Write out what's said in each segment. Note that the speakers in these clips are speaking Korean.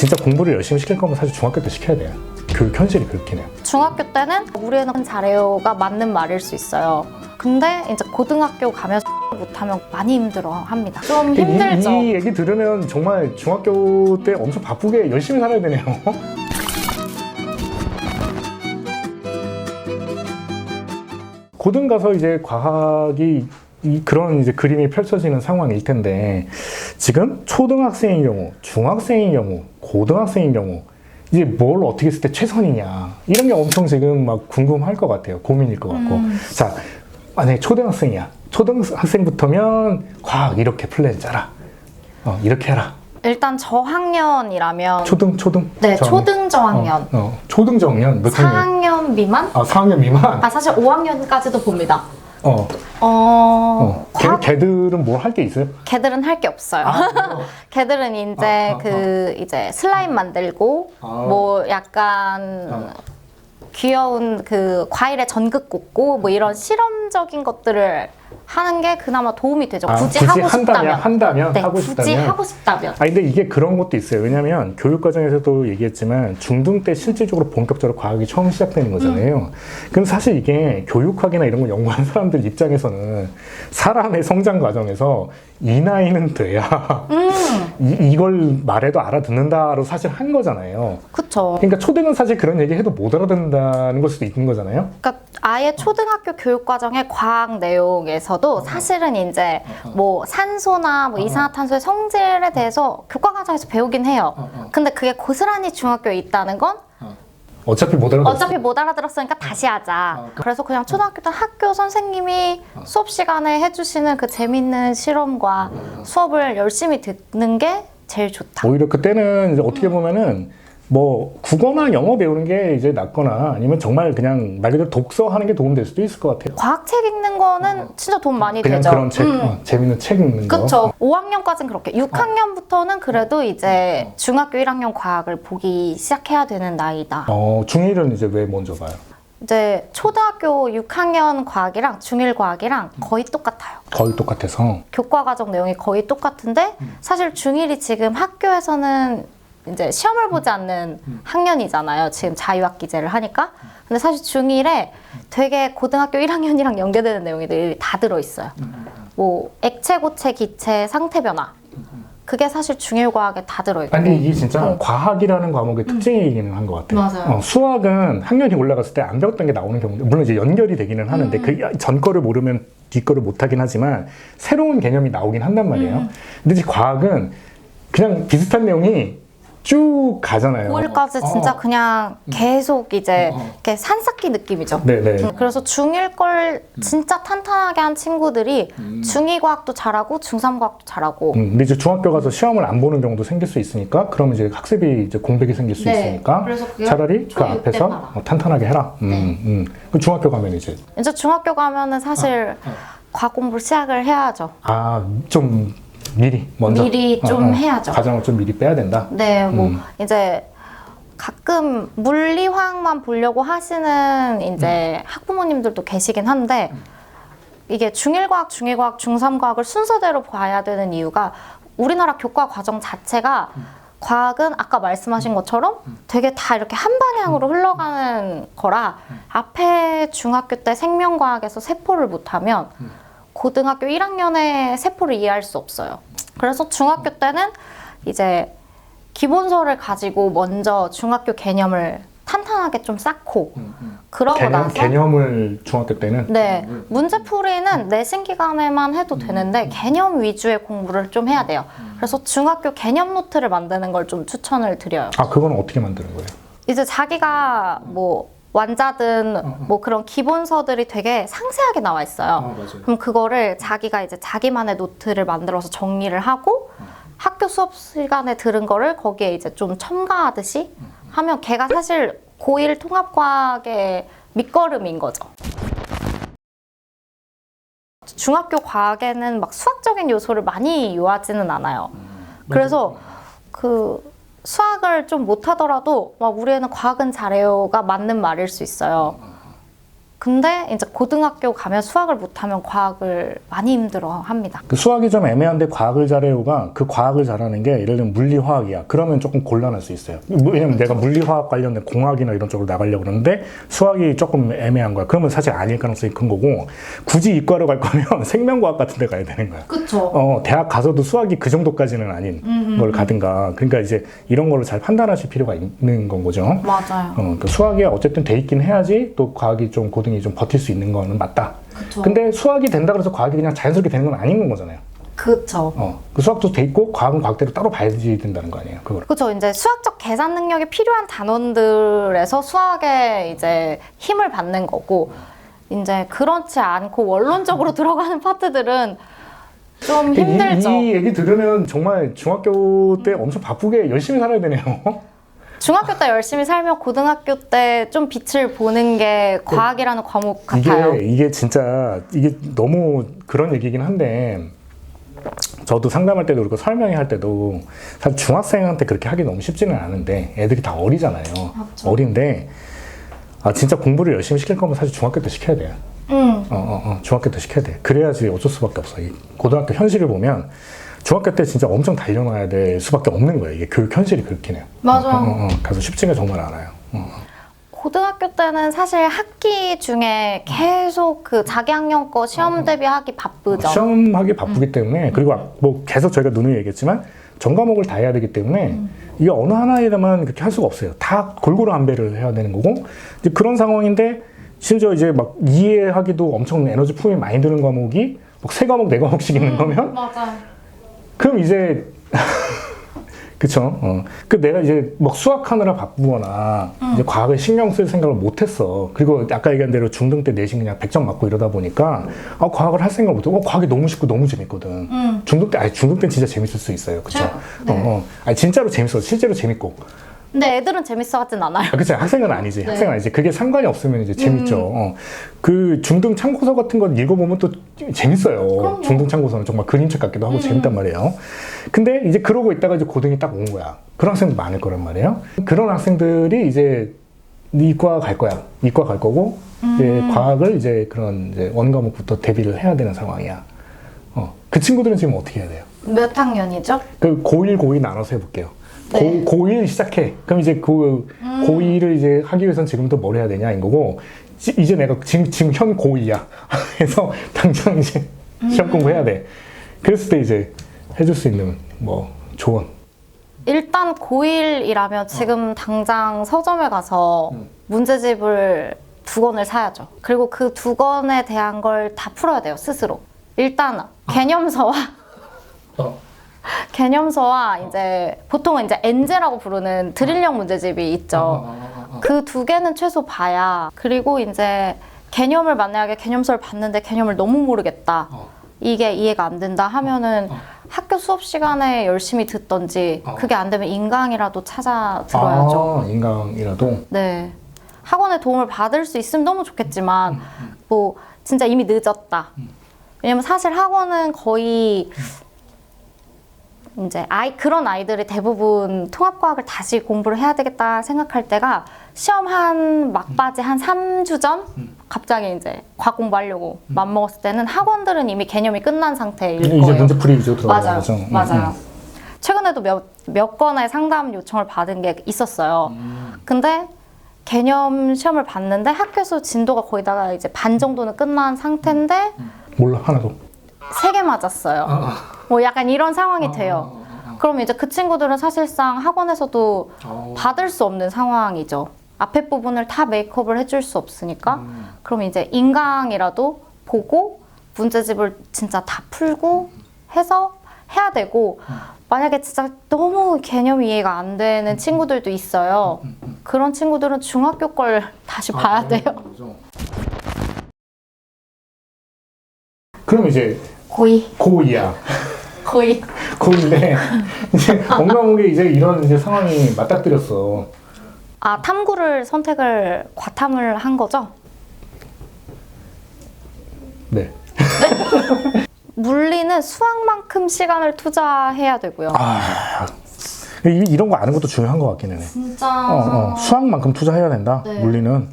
진짜 공부를 열심히 시킬 거면 사실 중학교 때 시켜야 돼요. 교육 현실이 그렇긴 해요. 중학교 때는 우리 애는 잘해요가 맞는 말일 수 있어요. 근데 이제 고등학교 가면 못하면 많이 힘들어 합니다. 좀 힘들죠. 이 얘기 들으면 정말 중학교 때 엄청 바쁘게 열심히 살아야 되네요. 고등 가서 이제 과학이 그런 이제 그림이 펼쳐지는 상황일 텐데, 지금 초등학생인 경우, 중학생인 경우, 고등학생인 경우 이제 뭘 어떻게 했을 때 최선이냐, 이런 게 엄청 지금 막 궁금할 것 같아요. 고민일 것 같고. 자, 만약에 초등학생이야. 초등학생부터면 과학 이렇게 플랜 짜라. 이렇게 해라. 일단 저학년이라면 초등? 네, 초등 저학년. 초등 저학년 몇 학년? 4학년 미만? 4학년 미만? 사실 5학년까지도 봅니다. 걔들은 뭘 할 게 있어요? 걔들은 할 게 없어요. 걔들은 이제 이제 슬라임 만들고 뭐 약간 귀여운 그 과일에 전극 꽂고 뭐 이런 실험적인 것들을 하는 게 그나마 도움이 되죠. 굳이 하고 싶다면. 네, 하고 굳이 싶다면. 하고 싶다면. 근데 이게 그런 것도 있어요. 왜냐면 교육 과정에서도 얘기했지만 중등 때 실질적으로 본격적으로 과학이 처음 시작되는 거잖아요. 그럼 사실 이게 교육학이나 이런 거 연구하는 사람들 입장에서는 사람의 성장 과정에서 이 나이는 돼야 이걸 말해도 알아듣는다로 사실 한 거잖아요. 그쵸. 그러니까 초등은 사실 그런 얘기 해도 못 알아듣는다는 걸 수도 있는 거잖아요. 그러니까 아예 초등학교 교육 과정의 과학 내용에서도 사실은 이제 뭐 산소나 뭐 이산화탄소의 성질에 대해서 교과 과정에서 배우긴 해요. 근데 그게 고스란히 중학교에 있다는 건 어차피 못 알아들었으니까 다시 하자. 그래서 그냥 초등학교 때 학교 선생님이 수업 시간에 해주시는 그 재밌는 실험과 수업을 열심히 듣는 게 제일 좋다. 오히려 그때는 이제 어떻게 보면은 뭐 국어나 영어 배우는 게 이제 낫거나 아니면 정말 그냥 말 그대로 독서하는 게 도움 될 수도 있을 것 같아요. 과학책 읽는 거는 진짜 도움 많이 그냥 되죠. 그런 책, 재밌는 책 읽는 거. 그렇죠. 5학년까지는 그렇게. 6학년부터는 그래도 이제 중학교 1학년 과학을 보기 시작해야 되는 나이다. 중1은 이제 왜 먼저 봐요? 이제 초등학교 6학년 과학이랑 중1 과학이랑 거의 똑같아요. 거의 똑같아서. 교과 과정 내용이 거의 똑같은데 사실 중1이 지금 학교에서는 이제 시험을 보지 않는 학년이잖아요. 지금 자유학기제를 하니까. 근데 사실 중1에 되게 고등학교 1학년이랑 연계되는 내용들이 다 들어있어요. 뭐 액체, 고체, 기체, 상태 변화. 그게 사실 중1 과학에 다 들어있고. 아니 이게 진짜 과학이라는 과목의 특징이기는 한 것 같아요. 맞아요. 수학은 학년이 올라갔을 때 안 배웠던 게 나오는 경우도 물론 이제 연결이 되기는 하는데 그 전 거를 모르면 뒤 거를 못 하긴 하지만 새로운 개념이 나오긴 한단 말이에요. 근데 이제 과학은 그냥 비슷한 내용이 쭉 가잖아요. 9일까지 진짜 그냥 계속 이제 이렇게 산쌓기 느낌이죠. 네네. 그래서 중1 걸 진짜 탄탄하게 한 친구들이 중2 과학도 잘하고 중3 과학도 잘하고. 근데 이제 중학교 가서 시험을 안 보는 경우도 생길 수 있으니까 그러면 이제 학습이 이제 공백이 생길 수 있으니까 그래서 차라리 그 앞에서 탄탄하게 해라. 그럼 중학교 가면 이제 중학교 가면은 사실 과학 공부를 시작을 해야죠. 좀 먼저 미리 좀 해야죠. 과정을 좀 미리 빼야 된다. 네, 뭐 이제 가끔 물리화학만 보려고 하시는 이제 학부모님들도 계시긴 한데 이게 중1 과학, 중2 과학, 중3 과학을 순서대로 봐야 되는 이유가 우리나라 교과 과정 자체가 과학은 아까 말씀하신 것처럼 되게 다 이렇게 한 방향으로 흘러가는 거라 앞에 중학교 때 생명과학에서 세포를 못하면 고등학교 1학년에 세포를 이해할 수 없어요. 그래서 중학교 때는 이제 기본서를 가지고 먼저 중학교 개념을 탄탄하게 좀 쌓고 그러고 나서 개념을 중학교 때는 네, 문제풀이는 내신 기간에만 해도 되는데 개념 위주의 공부를 좀 해야 돼요. 그래서 중학교 개념 노트를 만드는 걸 좀 추천을 드려요. 그건 어떻게 만드는 거예요? 이제 자기가 뭐 완자든 뭐 그런 기본서들이 되게 상세하게 나와 있어요. 그럼 그거를 자기가 이제 자기만의 노트를 만들어서 정리를 하고 학교 수업 시간에 들은 거를 거기에 이제 좀 첨가하듯이 하면 걔가 사실 고1 통합과학의 밑거름인 거죠. 중학교 과학에는 막 수학적인 요소를 많이 요하지는 않아요. 그래서 수학을 좀 못하더라도 막 우리 애는 과학은 잘해요가 맞는 말일 수 있어요. 근데 이제 고등학교 가면 수학을 못하면 과학을 많이 힘들어합니다. 그 수학이 좀 애매한데 과학을 잘해요가 그 과학을 잘하는 게 예를 들면 물리화학이야. 그러면 조금 곤란할 수 있어요. 왜냐면 내가 물리화학 관련된 공학이나 이런 쪽으로 나가려고 그러는데 수학이 조금 애매한 거야. 그러면 사실 아닐 가능성이 큰 거고 굳이 이과로 갈 거면 생명과학 같은 데 가야 되는 거야. 그쵸. 대학 가서도 수학이 그 정도까지는 아닌 걸 가든가. 그러니까 이제 이런 거를 잘 판단하실 필요가 있는 건 거죠. 맞아요. 그 수학이 어쨌든 돼 있긴 해야지 또 과학이 좀 고등이 좀 버틸 수 있는 거는 맞다. 그쵸. 근데 수학이 된다 그래서 과학이 그냥 자연스럽게 되는 건 아닌 거잖아요. 그쵸. 그 수학도 돼 있고 과학은 과학대로 따로 봐야지 된다는 거 아니에요. 그걸. 그쵸. 이제 수학적 계산 능력이 필요한 단원들에서 수학에 이제 힘을 받는 거고, 이제 그렇지 않고 원론적으로 들어가는 파트들은 좀 힘들죠. 이 얘기 들으면 정말 중학교 때 엄청 바쁘게 열심히 살아야 되네요. 중학교 때 열심히 살면 고등학교 때 좀 빛을 보는 게 과학이라는 과목 같아요. 이게 진짜 이게 너무 그런 얘기긴 한데 저도 상담할 때도 그렇고 설명회 할 때도 사실 중학생한테 그렇게 하기 너무 쉽지는 않은데 애들이 다 어리잖아요. 맞죠. 어린데 진짜 공부를 열심히 시킬 거면 사실 중학교 때 시켜야 돼요. 중학교 때 시켜야 돼. 그래야지 어쩔 수밖에 없어. 이 고등학교 현실을 보면 중학교 때 진짜 엄청 달려놔야 될 수밖에 없는 거예요. 이게 교육 현실이 그렇긴 해요. 맞아요. 그래서 쉽지가 정말 않아요. 고등학교 때는 사실 학기 중에 계속 그 자기학년 거 시험 대비하기 바쁘죠. 시험하기 바쁘기 때문에 그리고 뭐 계속 저희가 누누이 얘기했지만 전 과목을 다 해야 되기 때문에 이게 어느 하나에만 그렇게 할 수가 없어요. 다 골고루 안배를 해야 되는 거고 이제 그런 상황인데 심지어 이제 막 이해하기도 엄청 에너지 품이 많이 드는 과목이 막 3과목, 4과목씩 있는 거면 맞아요. 그럼 이제 그쵸? 그 내가 이제 막 수학하느라 바쁘거나 이제 과학에 신경 쓸 생각을 못했어. 그리고 아까 얘기한 대로 중등 때 내신 그냥 100점 맞고 이러다 보니까 과학을 할 생각을 못하고 과학이 너무 쉽고 너무 재밌거든. 중등 때 진짜 재밌을 수 있어요. 그쵸? 네. 아니 진짜로 재밌어. 실제로 재밌고. 근데 애들은 재밌어 하진 않아요. 그치? 학생은 아니지. 네. 학생은 아니지. 그게 상관이 없으면 이제 재밌죠. 그 중등 참고서 같은 거 읽어보면 또 재밌어요. 그럼요. 중등 참고서는 정말 그림책 같기도 하고 재밌단 말이에요. 근데 이제 그러고 있다가 이제 고등이 딱 온 거야. 그런 학생도 많을 거란 말이에요. 그런 학생들이 이제 이과 갈 거야. 이과 갈 거고, 이제 과학을 이제 그런 이제 원과목부터 대비를 해야 되는 상황이야. 그 친구들은 지금 어떻게 해야 돼요? 몇 학년이죠? 그 고1, 고2 나눠서 해볼게요. 네. 고1 시작해. 그럼 이제 고2를 이제 하기 위해서는 지금부터 뭘 해야 되냐, 인 거고, 이제 내가 지금 현 고2야. 그래서 당장 이제 시험 공부해야 돼. 그랬을 때 이제 해줄 수 있는 뭐 조언. 일단 고1이라면 지금 당장 서점에 가서 문제집을 2권을 사야죠. 그리고 그 2권에 대한 걸 다 풀어야 돼요, 스스로. 일단 개념서와 이제 보통은 이제 엔제라고 부르는 드릴형 문제집이 있죠. 그 2개는 최소 봐야. 그리고 이제 개념을 만약에 개념서를 봤는데 개념을 너무 모르겠다. 이게 이해가 안 된다 하면은 학교 수업 시간에 열심히 듣던지 그게 안 되면 인강이라도 찾아 들어야죠. 인강이라도? 네. 학원의 도움을 받을 수 있으면 너무 좋겠지만 뭐 진짜 이미 늦었다. 왜냐면 사실 학원은 거의 이제 그런 아이들이 대부분 통합과학을 다시 공부를 해야 되겠다 생각할 때가 시험 한 막바지 한 3주 전 갑자기 이제 과학 공부하려고 맘먹었을 때는 학원들은 이미 개념이 끝난 상태일 거예요. 이제 문제풀이 위주로 들어가는 맞아요. 거죠. 맞아요. 최근에도 몇 건의 상담 요청을 받은 게 있었어요. 근데 개념 시험을 봤는데 학교에서 진도가 거의 다 이제 반 정도는 끝난 상태인데 몰라, 하나도. 3개 맞았어요. 뭐 약간 이런 상황이 돼요. 그럼 이제 그 친구들은 사실상 학원에서도 받을 수 없는 상황이죠. 앞에 부분을 다 메이크업을 해줄 수 없으니까. 그럼 이제 인강이라도 보고 문제집을 진짜 다 풀고 해서 해야 되고, 만약에 진짜 너무 개념 이해가 안 되는 친구들도 있어요. 그런 친구들은 중학교 걸 다시 봐야 돼요. 그럼 이제 고2. 고2야. 거의. 고2인데 이제 원과목에 이제 이런 이제 상황이 맞닥뜨렸어. 탐구를 선택을 과탐을 한 거죠? 네. 물리는 수학만큼 시간을 투자해야 되고요. 이런 거 아는 것도 중요한 것 같긴 해. 진짜. 수학만큼 투자해야 된다. 네. 물리는.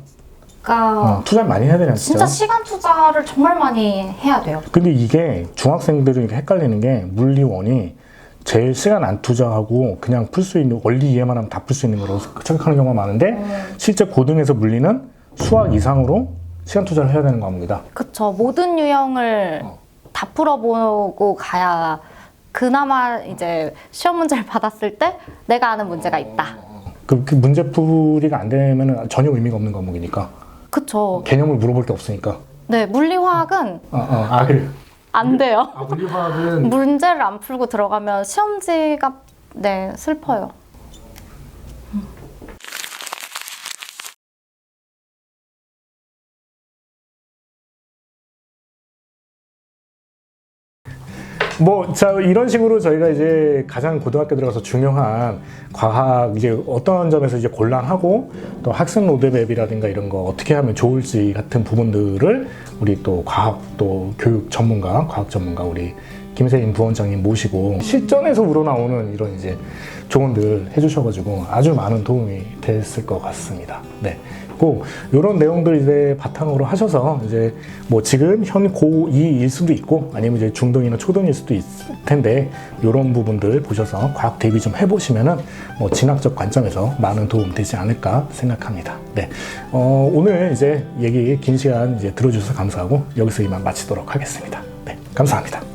투자를 많이 해야 되지 않죠? 진짜 시간 투자를 정말 많이 해야 돼요. 근데 이게 중학생들은 이렇게 헷갈리는 게 물리원이 제일 시간 안 투자하고 그냥 풀 수 있는 원리 이해만 하면 다 풀 수 있는 거라고 생각하는 경우가 많은데 실제 고등에서 물리는 수학 이상으로 시간 투자를 해야 되는 겁니다. 그쵸. 모든 유형을 다 풀어보고 가야 그나마 이제 시험 문제를 받았을 때 내가 아는 문제가 있다. 그 문제풀이가 안 되면 전혀 의미가 없는 과목이니까. 그쵸. 개념을 물어볼 게 없으니까. 네, 물리화학은 그래. 안 돼요. 물리화학은 문제를 안 풀고 들어가면 시험지가 네, 슬퍼요. 자, 이런 식으로 저희가 이제 가장 고등학교 들어가서 중요한 과학, 이제 어떤 점에서 이제 곤란하고 또 학생 로드맵이라든가 이런 거 어떻게 하면 좋을지 같은 부분들을 우리 또 과학, 또 교육 전문가, 과학 전문가 우리 김세인 부원장님 모시고 실전에서 우러나오는 이런 이제 조언들 해주셔가지고 아주 많은 도움이 됐을 것 같습니다. 네. 꼭 이런 내용들 이제 바탕으로 하셔서 이제 뭐 지금 현 고2일 수도 있고 아니면 이제 중등이나 초등일 수도 있을 텐데 이런 부분들 보셔서 과학 대비 좀 해보시면은 뭐 진학적 관점에서 많은 도움 되지 않을까 생각합니다. 네. 오늘 이제 얘기 긴 시간 이제 들어주셔서 감사하고 여기서 이만 마치도록 하겠습니다. 네. 감사합니다.